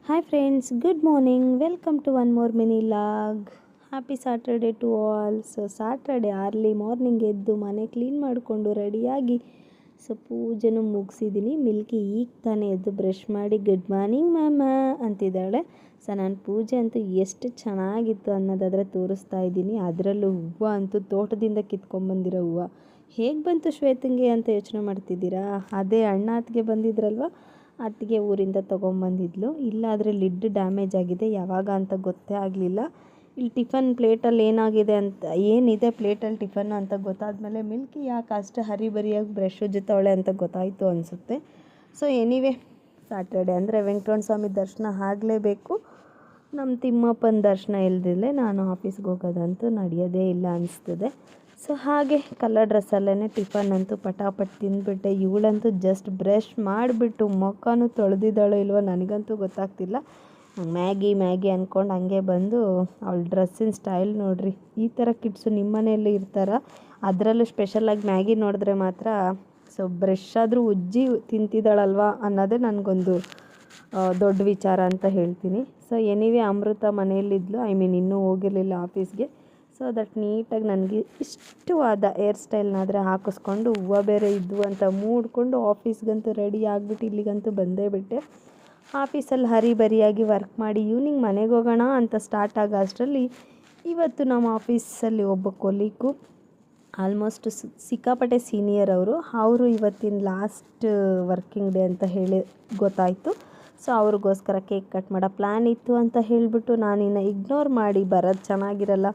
Hi friends, good morning. Welcome to one more mini log. Happy Saturday to all. So Saturday early morning ಎದ್ದು ಮನೆ clean ಮಾಡಿಕೊಂಡು ರೆಡಿಯಾಗಿ ಪೂಜೆನೂ ಮುಗಿಸಿದ್ದೀನಿ. Milky ಈಗ ತಾನೇ ಎದ್ದು ಬ್ರಷ್ ಮಾಡಿ ಗುಡ್ ಮಾರ್ನಿಂಗ್ ಮ್ಯಾಮ ಅಂತಿದ್ದಾಳೆ. ನಾನು ಪೂಜೆ ಅಂತೂ ಎಷ್ಟು ಚೆನ್ನಾಗಿತ್ತು ಅನ್ನೋದಾದರೆ ತೋರಿಸ್ತಾ ಇದ್ದೀನಿ. ಅದರಲ್ಲೂ ಹೂವು ಅಂತೂ ತೋಟದಿಂದ ಕಿತ್ಕೊಂಡ್ಬಂದಿರೋ ಹೂವು ಹೇಗೆ ಬಂತು ಶ್ವೇತಂಗೆ ಅಂತ ಯೋಚನೆ ಮಾಡ್ತಿದ್ದೀರಾ? ಅದೇ ಅಣ್ಣ ಅತ್ತಿಗೆ ಬಂದಿದ್ರಲ್ವ, ಅತ್ತಿಗೆ ಊರಿಂದ ತೊಗೊಂಬಂದಿದ್ಲು. ಇಲ್ಲಾದರೆ ಲಿಡ್ ಡ್ಯಾಮೇಜ್ ಆಗಿದೆ, ಯಾವಾಗ ಅಂತ ಗೊತ್ತೇ ಆಗಲಿಲ್ಲ. ಇಲ್ಲಿ ಟಿಫನ್ ಪ್ಲೇಟಲ್ಲಿ ಏನಾಗಿದೆ ಅಂತ, ಏನಿದೆ ಪ್ಲೇಟಲ್ಲಿ ಟಿಫನ್ ಅಂತ ಗೊತ್ತಾದಮೇಲೆ ಮಿಲ್ಕಿ ಯಾಕೆ ಅಷ್ಟು ಹರಿಬರಿಯಾಗಿ ಬ್ರಷ್ ಉಜ್ಜುತ್ತವಳೆ ಅಂತ ಗೊತ್ತಾಯಿತು ಅನಿಸುತ್ತೆ. ಸೊ ಎನಿವೆ, ಸಾಟರ್ಡೆ ಅಂದರೆ ವೆಂಕಟರಮಣ ಸ್ವಾಮಿ ದರ್ಶನ ಆಗಲೇಬೇಕು. ನಮ್ಮ ತಿಮ್ಮಪ್ಪನ ದರ್ಶನ ಇಲ್ದಿಲ್ಲೇ ನಾನು ಆಫೀಸ್ಗೆ ಹೋಗೋದಂತೂ ನಡೆಯೋದೇ ಇಲ್ಲ ಅನಿಸ್ತದೆ. ಸೊ ಹಾಗೆ ಕಲರ್ ಡ್ರೆಸ್ಸಲ್ಲೇ ಟಿಫನ್ ಅಂತೂ ಪಟಾಪಟ್ ತಿಂದುಬಿಟ್ಟೆ. ಇವಳಂತೂ ಜಸ್ಟ್ ಬ್ರಷ್ ಮಾಡಿಬಿಟ್ಟು ಮುಖನೂ ತೊಳೆದಿದ್ದಾಳೋ ಇಲ್ವೋ ನನಗಂತೂ ಗೊತ್ತಾಗ್ತಿಲ್ಲ. ಮ್ಯಾಗಿ ಅಂದ್ಕೊಂಡು ಹಂಗೆ ಬಂದು ಅವಳ ಡ್ರೆಸ್ಸಿನ ಸ್ಟೈಲ್ ನೋಡಿರಿ. ಈ ಥರ ಕಿಡ್ಸು ನಿಮ್ಮ ಮನೆಯಲ್ಲಿ ಇರ್ತಾರ? ಅದರಲ್ಲೂ ಸ್ಪೆಷಲಾಗಿ ಮ್ಯಾಗಿ ನೋಡಿದ್ರೆ ಮಾತ್ರ ಬ್ರಷ್ ಆದರೂ ಉಜ್ಜಿ ತಿಂತಿದ್ದಾಳಲ್ವ ಅನ್ನೋದೇ ನನಗೊಂದು ದೊಡ್ಡ ವಿಚಾರ ಅಂತ ಹೇಳ್ತೀನಿ. ಸೊ ಎನಿವೆ, ಅಮೃತ ಮನೆಯಲ್ಲಿದ್ಲು, ಇನ್ನೂ ಹೋಗಿರಲಿಲ್ಲ ಆಫೀಸ್ಗೆ. ಸೊ ದಟ್ ನೀಟಾಗಿ ನನಗೆ ಇಷ್ಟವಾದ ಹೇರ್ ಸ್ಟೈಲ್ನಾದರೆ ಹಾಕಿಸ್ಕೊಂಡು ಹೂವು ಬೇರೆ ಇದ್ವು ಅಂತ ಮೂಡ್ಕೊಂಡು ಆಫೀಸ್ಗಂತೂ ರೆಡಿ ಆಗಿಬಿಟ್ಟು ಇಲ್ಲಿಗಂತೂ ಬಂದೇ ಬಿಟ್ಟೆ. ಆಫೀಸಲ್ಲಿ ಹರಿಬರಿಯಾಗಿ ವರ್ಕ್ ಮಾಡಿ ಈವ್ನಿಂಗ್ ಮನೆಗೆ ಹೋಗೋಣ ಅಂತ ಸ್ಟಾರ್ಟ್ ಆಗೋ ಅಷ್ಟರಲ್ಲಿ ಇವತ್ತು ನಮ್ಮ ಆಫೀಸಲ್ಲಿ ಒಬ್ಬ ಕೊಲೀಗು, ಆಲ್ಮೋಸ್ಟ್ ಸಿಕ್ಕಾಪಟ್ಟೆ ಸೀನಿಯರ್ ಅವರು ಇವತ್ತಿನ ಲಾಸ್ಟ್ ವರ್ಕಿಂಗ್ ಡೇ ಅಂತ ಹೇಳಿ ಗೊತ್ತಾಯಿತು. ಸೊ ಅವ್ರಿಗೋಸ್ಕರ ಕೇಕ್ ಕಟ್ ಮಾಡೋ ಪ್ಲ್ಯಾನ್ ಇತ್ತು ಅಂತ ಹೇಳಿಬಿಟ್ಟು ನಾನಿನ್ನು ಇಗ್ನೋರ್ ಮಾಡಿ ಬರೋದು ಚೆನ್ನಾಗಿರಲ್ಲ,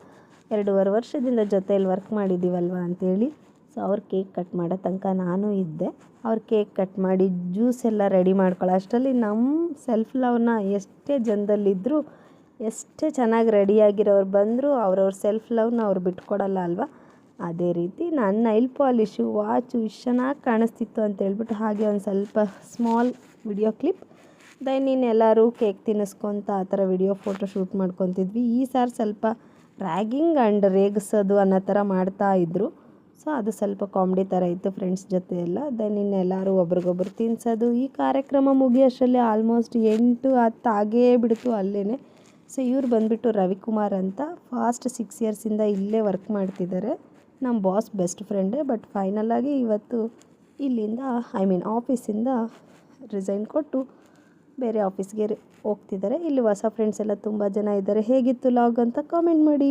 2.5 ವರ್ಷದಿಂದ ಜೊತೆಯಲ್ಲಿ ವರ್ಕ್ ಮಾಡಿದ್ದೀವಲ್ವ ಅಂಥೇಳಿ. ಸೊ ಅವ್ರು ಕೇಕ್ ಕಟ್ ಮಾಡೋ ತನಕ ನಾನು ಇದ್ದೆ. ಅವ್ರು ಕೇಕ್ ಕಟ್ ಮಾಡಿ ಜ್ಯೂಸ್ ಎಲ್ಲ ರೆಡಿ ಮಾಡ್ಕೊಳ್ಳೋ ಅಷ್ಟರಲ್ಲಿ ನಮ್ಮ ಸೆಲ್ಫ್ ಲವ್ನ ಎಷ್ಟೇ ಜನದಲ್ಲಿದ್ದರೂ, ಎಷ್ಟೇ ಚೆನ್ನಾಗಿ ರೆಡಿಯಾಗಿರೋರು ಬಂದರೂ ಅವ್ರವ್ರ ಸೆಲ್ಫ್ ಲವ್ನ ಅವ್ರು ಬಿಟ್ಕೊಡಲ್ಲ ಅಲ್ವಾ. ಅದೇ ರೀತಿ ನನ್ನ ನೈಲ್ ಪಾಲಿಶು, ವಾಚು ಇಷ್ಟು ಚೆನ್ನಾಗಿ ಕಾಣಿಸ್ತಿತ್ತು ಅಂತೇಳ್ಬಿಟ್ಟು ಹಾಗೆ ಒಂದು ಸ್ವಲ್ಪ ಸ್ಮಾಲ್ ವಿಡಿಯೋ ಕ್ಲಿಪ್, ದೆನ್ ಇನ್ನೆಲ್ಲರೂ ಕೇಕ್ ತಿನ್ನಿಸ್ಕೊತ ಆ ಥರ ವಿಡಿಯೋ ಫೋಟೋ ಶೂಟ್ ಮಾಡ್ಕೊತಿದ್ವಿ. ಈ ಸಾರಿ ಸ್ವಲ್ಪ ರ್ಯಾಗಿಂಗ್ ಆ್ಯಂಡ್ ರೇಗಿಸೋದು ಅನ್ನೋ ಥರ ಮಾಡ್ತಾಯಿದ್ರು. ಸೊ ಅದು ಸ್ವಲ್ಪ ಕಾಮಿಡಿ ಥರ ಇತ್ತು ಫ್ರೆಂಡ್ಸ್ ಜೊತೆ ಎಲ್ಲ. ದೆನ್ ಇನ್ನೆಲ್ಲರೂ ಒಬ್ರಿಗೊಬ್ರು ತಿನ್ನಿಸೋದು. ಈ ಕಾರ್ಯಕ್ರಮ ಮುಗಿಯೋಷ್ಟರಲ್ಲಿ ಆಲ್ಮೋಸ್ಟ್ 8-10 ಆಗೇ ಬಿಡ್ತು ಅಲ್ಲೇ. ಸೊ ಇವ್ರು ಬಂದುಬಿಟ್ಟು ರವಿಕುಮಾರ್ ಅಂತ, ಫಾಸ್ಟ್ 6 ಇಯರ್ಸಿಂದ ಇಲ್ಲೇ ವರ್ಕ್ ಮಾಡ್ತಿದ್ದಾರೆ. ನಮ್ಮ ಬಾಸ್ ಬೆಸ್ಟ್ ಫ್ರೆಂಡೇ. ಬಟ್ ಫೈನಲಾಗಿ ಇವತ್ತು ಇಲ್ಲಿಂದ ಆಫೀಸಿಂದ ರಿಸೈನ್ ಕೊಟ್ಟು ಬೇರೆ ಆಫೀಸ್ಗೆ ಹೋಗ್ತಿದ್ದಾರೆ. ಇಲ್ಲಿ ಹೊಸ ಫ್ರೆಂಡ್ಸ್ ಎಲ್ಲ ತುಂಬ ಜನ ಇದ್ದಾರೆ. ಹೇಗಿತ್ತು ಲಾಗ್ ಅಂತ ಕಾಮೆಂಟ್ ಮಾಡಿ.